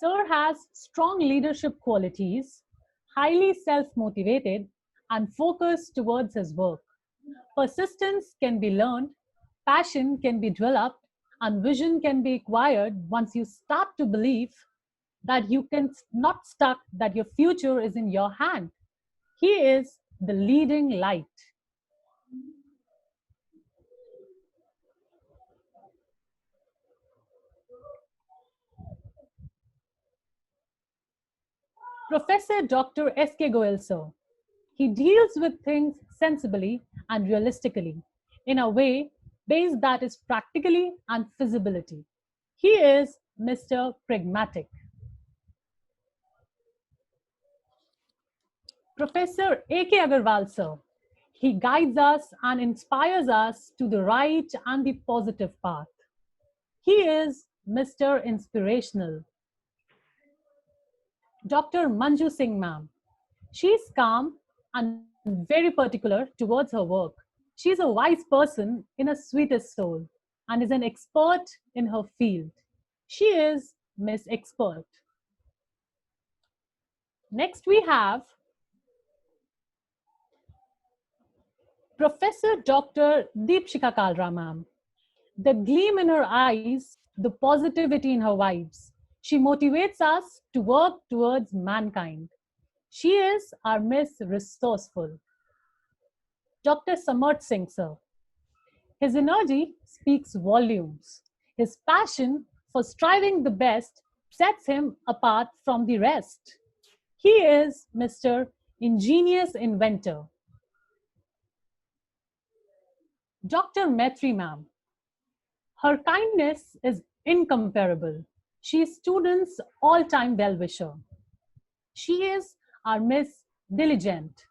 Sir has strong leadership qualities, highly self-motivated, and focused towards his work. Persistence can be learned, passion can be developed, and vision can be acquired once you start to believe that you can not stuck, that your future is in your hand. He is the leading light. Professor Dr. S.K. Goel, sir. He deals with things sensibly and realistically in a way based that is practically and feasibility. He is Mr. Pragmatic. Professor A.K. Agarwal, sir. He guides us and inspires us to the right and the positive path. He is Mr. Inspirational. Dr. Manju Singh, ma'am. She is calm and very particular towards her work. She is a wise person in her sweetest soul and is an expert in her field. She is Miss Expert. Next, we have Professor Dr. Deepshika Kalra, ma'am. The gleam in her eyes, the positivity in her vibes. She motivates us to work towards mankind. She is our Miss Resourceful. Dr. Samarth Singh, sir. His energy speaks volumes. His passion for striving the best sets him apart from the rest. He is Mr. Ingenious Inventor. Dr. Maitri, ma'am. Her kindness is incomparable. She is students' all-time well-wisher. She is our Miss Diligent.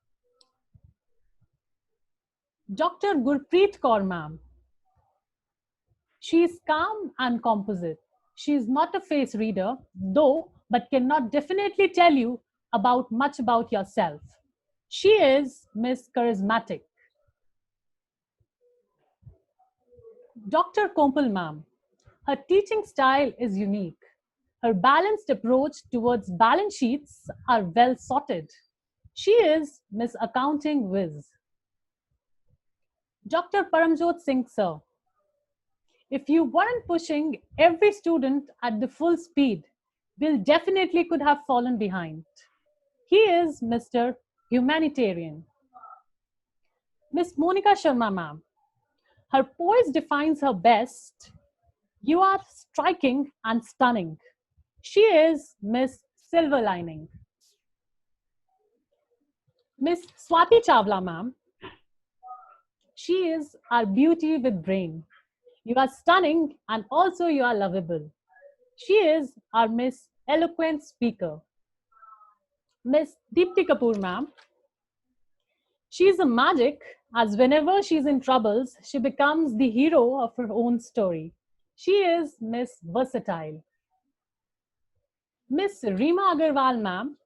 Dr. Gurpreet Kaur, ma'am. She is calm and composite. She is not a face reader, though, but cannot definitely tell you about much about yourself. She is Miss Charismatic. Dr. Kompal, ma'am. Her teaching style is unique. Her balanced approach towards balance sheets are well sorted. She is Miss Accounting Whiz. Dr. Paramjot Singh, sir. If you weren't pushing every student at the full speed, Bill definitely could have fallen behind. He is Mr. Humanitarian. Miss Monica Sharma, ma'am. Her poise defines her best. You are striking and stunning. She is Miss Silver Lining. Miss Swati Chawla, ma'am. She is our beauty with brain. You are stunning and also you are lovable. She is our Miss Eloquent Speaker. Miss Deepti Kapoor, ma'am. She is a magic as whenever she's in troubles, she becomes the hero of her own story. She is Miss Versatile. Miss Reema Agarwal, ma'am.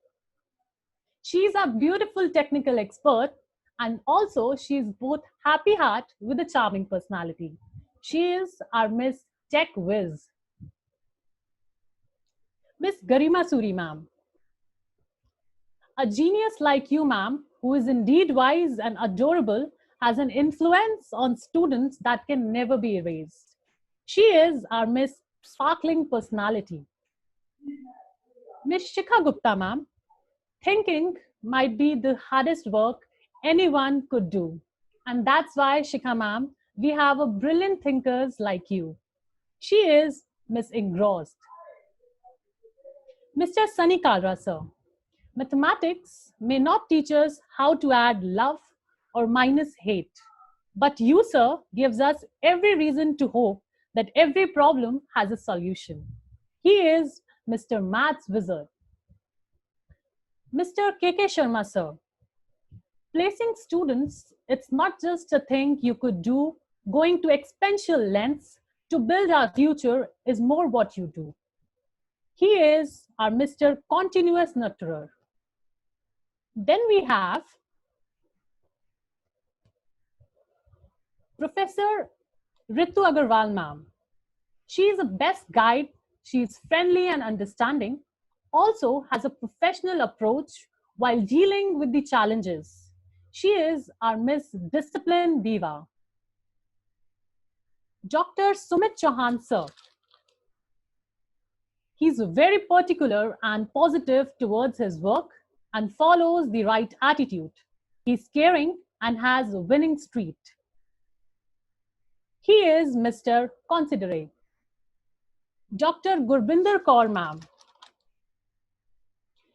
She is a beautiful technical expert and also she is both happy heart with a charming personality. She is our Miss Tech Whiz. Miss Garima Suri, ma'am. A genius like you, ma'am, who is indeed wise and adorable, has an influence on students that can never be erased. She is our Miss Sparkling Personality. Miss Shikha Gupta, ma'am. Thinking might be the hardest work anyone could do. And that's why, Shikha ma'am, we have a brilliant thinkers like you. She is Miss Engrossed. Mr. Sunny Kalra, sir. Mathematics may not teach us how to add love or minus hate, but you, sir, gives us every reason to hope that every problem has a solution. He is Mr. Maths Wizard. Mr. KK Sharma, sir. Placing students, it's not just a thing you could do, going to exponential lengths to build our future is more what you do. He is our Mr. Continuous Nurturer. Then we have Professor Ritu Agarwal, ma'am. She is the best guide. She is friendly and understanding. also has a professional approach while dealing with the challenges. She is our Miss Discipline Diva. Dr. Sumit Chauhan, sir. He's very particular and positive towards his work and follows the right attitude. He's caring and has a winning streak. He is Mr. Considerate. Dr. Gurbinder Kaur, ma'am.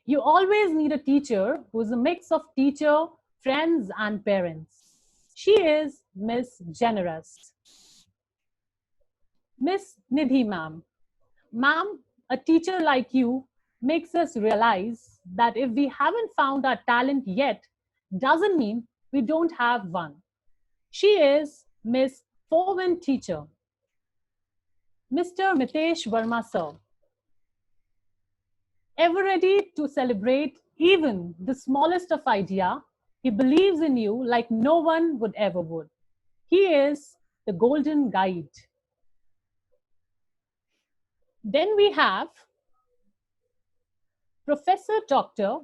You always need a teacher who's a mix of teacher, friends, and parents. She is Miss Generous. Miss Nidhi, ma'am. Ma'am, a teacher like you makes us realize that if we haven't found our talent yet, doesn't mean we don't have one. She is Miss Foreman Teacher. Mr. Mitesh Verma, sir. Ever ready to celebrate even the smallest of idea, he believes in you like no one would ever would. He is the golden guide. Then we have Professor Dr.